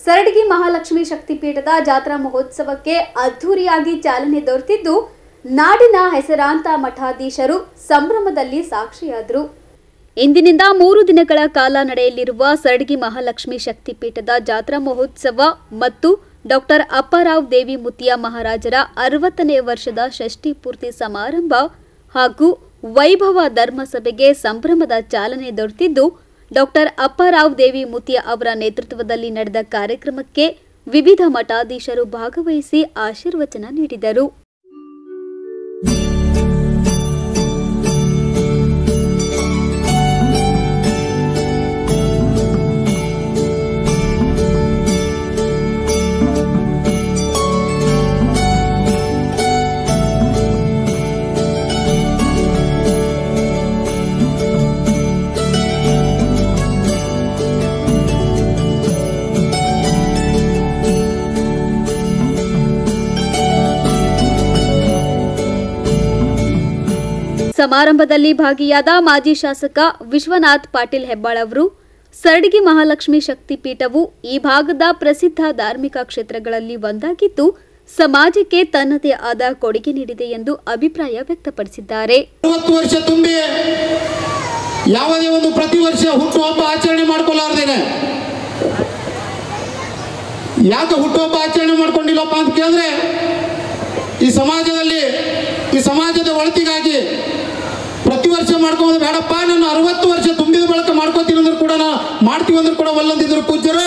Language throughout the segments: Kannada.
ಸರಡಗಿ ಮಹಾಲಕ್ಷ್ಮಿ ಶಕ್ತಿಪೀಠದ ಜಾತ್ರಾ ಮಹೋತ್ಸವಕ್ಕೆ ಅದ್ಧೂರಿಯಾಗಿ ಚಾಲನೆ ದೊರೆತಿದ್ದು ನಾಡಿನ ಹೆಸರಾಂತ ಮಠಾಧೀಶರು ಸಂಭ್ರಮದಲ್ಲಿ ಸಾಕ್ಷಿಯಾದರು. ಇಂದಿನಿಂದ 3 ದಿನಗಳ ಕಾಲ ನಡೆಯಲಿರುವ ಸರಡಗಿ ಮಹಾಲಕ್ಷ್ಮಿ ಶಕ್ತಿಪೀಠದ ಜಾತ್ರಾ ಮಹೋತ್ಸವ ಮತ್ತು ಡಾಕ್ಟರ್ ಅಪ್ಪಾರಾವ್ ದೇವಿ ಮುತ್ತಿಯ ಮಹಾರಾಜರ 60ನೇ ವರ್ಷದ ಷಷ್ಠಿ ಪೂರ್ತಿ ಸಮಾರಂಭ ಹಾಗೂ ವೈಭವ ಧರ್ಮಸಭೆಗೆ ಸಂಭ್ರಮದ ಚಾಲನೆ ದೊರೆತಿದ್ದು ಡಾಕ್ಟರ್ ಅಪ್ಪಾರಾವ್ ದೇವಿ ಮುತ್ತಿಯ ಅವರ ನೇತೃತ್ವದಲ್ಲಿ ನಡೆದ ಕಾರ್ಯಕ್ರಮಕ್ಕೆ ವಿವಿಧ ಮಠಾಧೀಶರು ಭಾಗವಹಿಸಿ ಆಶೀರ್ವಚನ ನೀಡಿದರು. ಸಮಾರಂಭದಲ್ಲಿ ಭಾಗಿಯಾದ ಮಾಜಿ ಶಾಸಕ ವಿಶ್ವನಾಥ್ ಪಾಟೀಲ್ ಹೆಬ್ಬಾಳ್ ಅವರು ಸರಡಗಿ ಮಹಾಲಕ್ಷ್ಮಿ ಶಕ್ತಿಪೀಠವು ಈ ಭಾಗದ ಪ್ರಸಿದ್ಧ ಧಾರ್ಮಿಕ ಕ್ಷೇತ್ರಗಳಲ್ಲಿ ಒಂದಾಗಿದ್ದು ಸಮಾಜಕ್ಕೆ ತನ್ನದೇ ಆದ ಕೊಡುಗೆ ನೀಡಿದೆ ಎಂದು ಅಭಿಪ್ರಾಯ ವ್ಯಕ್ತಪಡಿಸಿದ್ದಾರೆ. 60 ವರ್ಷ ತುಂಬಿ ಯಾವುದೇ ಒಂದು ಪ್ರತಿ ವರ್ಷ ಹುಟ್ಟುಹಬ್ಬ ಆಚರಣೆ ಮಾಡಿಕೊಳ್ಳಾರ್ದೇನೆ ಯಾಕೆ ಹುಟ್ಟುಹಬ್ಬ ಆಚರಣೆ ಮಾಡ್ಕೊಂಡಿಲ್ಲಪ್ಪ ಅಂತ ಕೇಳಿದ್ರೆ ಈ ಸಮಾಜದ ಒಳಿತಿಗಾಗಿ ಪ್ರತಿ ವರ್ಷ ಮಾಡ್ಕೊಂಡು ಬೇಡಪ್ಪ ನಾನು 60 ವರ್ಷ ತುಂಬಿದ ಬಳಿಕ ಮಾಡ್ಕೋತೀನಿ ಅಂದ್ರೂ ಕೂಡ ಮಾಡ್ತೀವಿ ಅಂದ್ರೂ ಕೂಡ ಒಲ್ಲಂದಿದ್ರು ಪೂಜ್ಯರು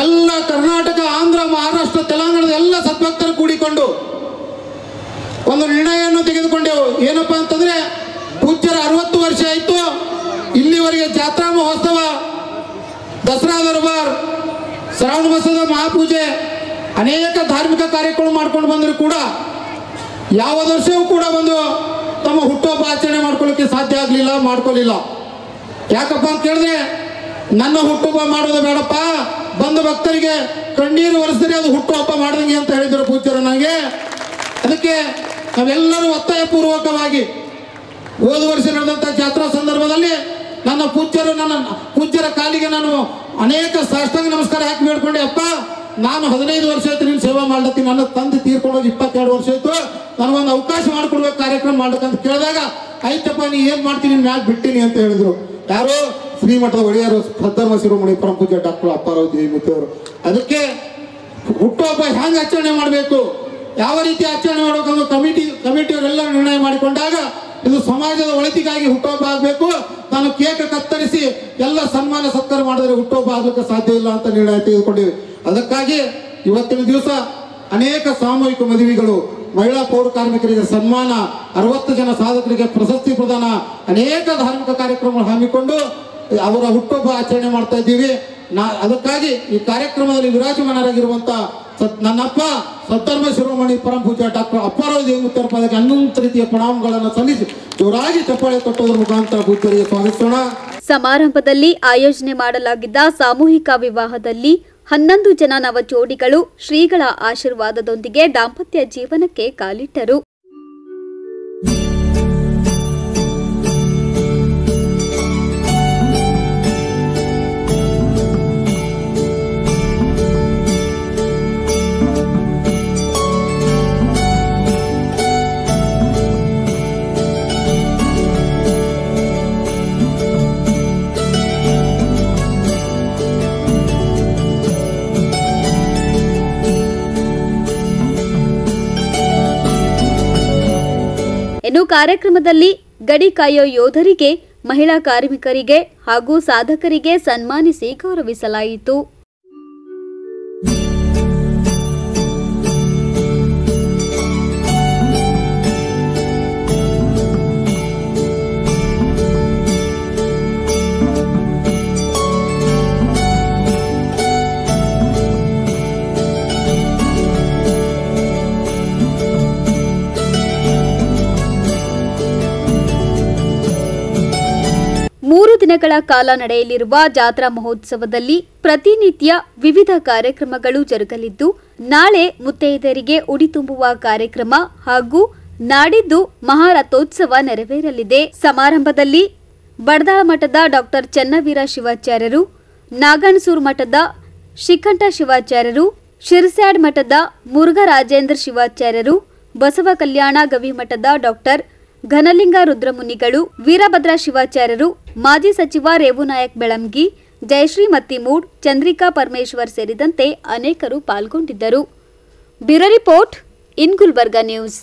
ಎಲ್ಲ ಕರ್ನಾಟಕ, ಆಂಧ್ರ, ಮಹಾರಾಷ್ಟ್ರ, ತೆಲಂಗಾಣದ ಎಲ್ಲ ಸದ್ಭಕ್ತರು ಕೂಡಿಕೊಂಡು ಒಂದು ನಿರ್ಣಯವನ್ನು ತೆಗೆದುಕೊಂಡೆವು. ಏನಪ್ಪ ಅಂತಂದ್ರೆ ಪೂಜ್ಯರ 60 ವರ್ಷ ಆಯಿತು, ಇಲ್ಲಿವರೆಗೆ ಜಾತ್ರಾ ಮಹೋತ್ಸವ, ದಸರಾ ದರ್ಬಾರ್, ಶ್ರಾವಣ ಮಾಸದ ಮಹಾಪೂಜೆ, ಅನೇಕ ಧಾರ್ಮಿಕ ಕಾರ್ಯಕ್ರಮ ಮಾಡ್ಕೊಂಡು ಬಂದರೂ ಕೂಡ ಯಾವ ವರ್ಷವೂ ಕೂಡ ಬಂದು ತಮ್ಮ ಹುಟ್ಟುಹಬ್ಬ ಆಚರಣೆ ಮಾಡ್ಕೊಳ್ಳಿಕ್ಕೆ ಸಾಧ್ಯ ಆಗಲಿಲ್ಲ, ಮಾಡ್ಕೊಳ್ಳಿಲ್ಲ. ಯಾಕಪ್ಪ ಅಂತ ಕೇಳಿದ್ರೆ ನನ್ನ ಹುಟ್ಟುಹಬ್ಬ ಮಾಡೋದು ಬೇಡಪ್ಪ, ಬಂದ ಭಕ್ತರಿಗೆ ಕಣ್ಣೀರು ಒರೆಸಿದ್ರೆ ಅದು ಹುಟ್ಟುಹಬ್ಬ ಮಾಡ್ದಂಗೆ ಅಂತ ಹೇಳಿದರು ಪೂಜ್ಯರು ನನಗೆ. ಅದಕ್ಕೆ ನಾವೆಲ್ಲರೂ ಒತ್ತಾಯಪೂರ್ವಕವಾಗಿ ಹೋದ ವರ್ಷ ನಡೆದಂಥ ಜಾತ್ರಾ ಸಂದರ್ಭದಲ್ಲಿ ನನ್ನ ಪೂಜ್ಯರ ಕಾಲಿಗೆ ನಾನು ಅನೇಕ ಸಾಷ್ಟಾಂಗ ನಮಸ್ಕಾರ ಹಾಕಿ ಬೇಡ್ಕೊಂಡೆ. ಅಪ್ಪ ನಾನು 15 ವರ್ಷ ಆಯ್ತು ನೀನು ಸೇವಾ ಮಾಡ್ಲತ್ತೀನಿ, ನನ್ನ ತಂದೆ ತೀರ್ಕೊಂಡೋಗಿ 22 ವರ್ಷ ಆಯ್ತು, ನನಗೊಂದು ಅವಕಾಶ ಮಾಡಿಕೊಡ್ಬೇಕು ಕಾರ್ಯಕ್ರಮ ಮಾಡ್ಬೇಕಂತ ಕೇಳಿದಾಗ ಆಯ್ತಪ್ಪ ನೀ ಏನು ಮಾಡ್ತೀನಿ ಮ್ಯಾಲೆ ಬಿಟ್ಟಿನಿ ಅಂತ ಹೇಳಿದ್ರು. ಯಾರು ಶ್ರೀಮಠದ ಒಡೆಯರು ಸದ್ಧರ್ಮ ಶಿರೋಮಣಿ ಪರಮ ಪೂಜ್ಯ ಡಾಕ್ಟರ್ ಅಪ್ಪಾರಾವ್ ದೇವಿ ಮುತ್ತಿ ಅವರು. ಅದಕ್ಕೆ ಹುಟ್ಟುಹಬ್ಬ ಹೆಂಗೆ ಆಚರಣೆ ಮಾಡಬೇಕು, ಯಾವ ರೀತಿ ಆಚರಣೆ ಮಾಡಬೇಕಂದ್ರೆ ಕಮಿಟಿಯವರೆಲ್ಲ ನಿರ್ಣಯ ಮಾಡಿಕೊಂಡಾಗ ಇದು ಸಮಾಜದ ಒಳಿತಿಗಾಗಿ ಹುಟ್ಟುಹಬ್ಬ ಆಗಬೇಕು, ನಾನು ಕೇಕ್ ಕತ್ತರಿಸಿ ಎಲ್ಲ ಸನ್ಮಾನ ಸತ್ಕಾರ ಮಾಡಿದ್ರೆ ಹುಟ್ಟುಹಬ್ಬ ಆಗ್ಲಿಕ್ಕೆ ಸಾಧ್ಯ ಇಲ್ಲ ಅಂತ ನಿರ್ಣಯ ತೆಗೆದುಕೊಂಡಿವಿ. ಅದಕ್ಕಾಗಿ ಇವತ್ತಿನ ದಿವಸ ಅನೇಕ ಸಾಮೂಹಿಕ ಮದುವೆಗಳು, ಮಹಿಳಾ ಪೌರ ಕಾರ್ಮಿಕರಿಗೆ ಸನ್ಮಾನ, 60 ಜನ ಸಾಧಕರಿಗೆ ಪ್ರಶಸ್ತಿ ಪ್ರದಾನ, ಅನೇಕ ಧಾರ್ಮಿಕ ಕಾರ್ಯಕ್ರಮಗಳು ಹಮ್ಮಿಕೊಂಡು ಅವರ ಹುಟ್ಟುಹಬ್ಬ ಆಚರಣೆ ಮಾಡ್ತಾ ಇದ್ದೀವಿ. ಅದಕ್ಕಾಗಿ ಈ ಕಾರ್ಯಕ್ರಮದಲ್ಲಿ ವಿರಾಜಮಾನರಾಗಿರುವಂತ ನನ್ನಪ್ಪ ಸದ್ಧರ್ಮ ಶಿರೋಮಣಿ ಪರಮ ಪೂಜ್ಯ ಡಾಕ್ಟರ್ ಅಪ್ಪಾರಾವ್ ದೇವಿ ಮುತ್ತಿ ಅವರ ಪದಕ್ಕೆ ಅನಂತ ರೀತಿಯ ಪ್ರಣಾಮಗಳನ್ನು ಸಲ್ಲಿಸಿ ಜೋರಾಗಿ ಚಪ್ಪಾಳೆ ತಟ್ಟುವುದರ ಮುಖಾಂತರ ಪೂಜ್ಯರಿಗೆ ಸ್ವಾಗತಿಸೋಣ. ಸಮಾರಂಭದಲ್ಲಿ ಆಯೋಜನೆ ಮಾಡಲಾಗಿದ್ದ ಸಾಮೂಹಿಕ ವಿವಾಹದಲ್ಲಿ 11 ಜನ ನವಜೋಡಿಗಳು ಶ್ರೀಗಳ ಆಶೀರ್ವಾದದೊಂದಿಗೆ ದಾಂಪತ್ಯ ಜೀವನಕ್ಕೆ ಕಾಲಿಟ್ಟರು. ಇನ್ನು ಕಾರ್ಯಕ್ರಮದಲ್ಲಿ ಗಡಿ ಕಾಯೋ ಯೋಧರಿಗೆ, ಮಹಿಳಾ ಕಾರ್ಮಿಕರಿಗೆ ಹಾಗೂ ಸಾಧಕರಿಗೆ ಸನ್ಮಾನಿಸಿ ಗೌರವಿಸಲಾಯಿತು. ದಿನಗಳ ಕಾಲ ನಡೆಯಲಿರುವ ಜಾತ್ರಾ ಮಹೋತ್ಸವದಲ್ಲಿ ಪ್ರತಿನಿತ್ಯ ವಿವಿಧ ಕಾರ್ಯಕ್ರಮಗಳು ಜರುಗಲಿದ್ದು, ನಾಳೆ ಮುತ್ತೈದೆಯರಿಗೆ ಉಡಿ ತುಂಬುವ ಕಾರ್ಯಕ್ರಮ ಹಾಗೂ ನಾಡಿದ್ದು ಮಹಾರಥೋತ್ಸವ ನೆರವೇರಲಿದೆ. ಸಮಾರಂಭದಲ್ಲಿ ಬಡದಾಳ ಮಠದ ಡಾಕ್ಟರ್ ಚನ್ನವೀರ ಶಿವಾಚಾರ್ಯರು, ನಾಗಣಸೂರು ಮಠದ ಶಿಖಂಠ ಶಿವಾಚಾರ್ಯರು, ಶಿರಸ್ಯಾಡ್ ಮಠದ ಮುರುಘರಾಜೇಂದ್ರ ಶಿವಾಚಾರ್ಯರು, ಬಸವ ಕಲ್ಯಾಣ ಗವಿಮಠದ ಡಾಕ್ಟರ್ ಘನಲಿಂಗ ರುದ್ರಮುನಿಗಳು, ವೀರಭದ್ರ ಶಿವಾಚಾರ್ಯರು, ಮಾಜಿ ಸಚಿವ ರೇವುನಾಯಕ್ ಬೆಳಂಗಿ, ಜಯಶ್ರೀ ಮತ್ತಿಮೂಡ್, ಚಂದ್ರಿಕಾ ಪರಮೇಶ್ವರ್ ಸೇರಿದಂತೆ ಅನೇಕರು ಪಾಲ್ಗೊಂಡಿದ್ದರು. Bureau report in Gulbarga news.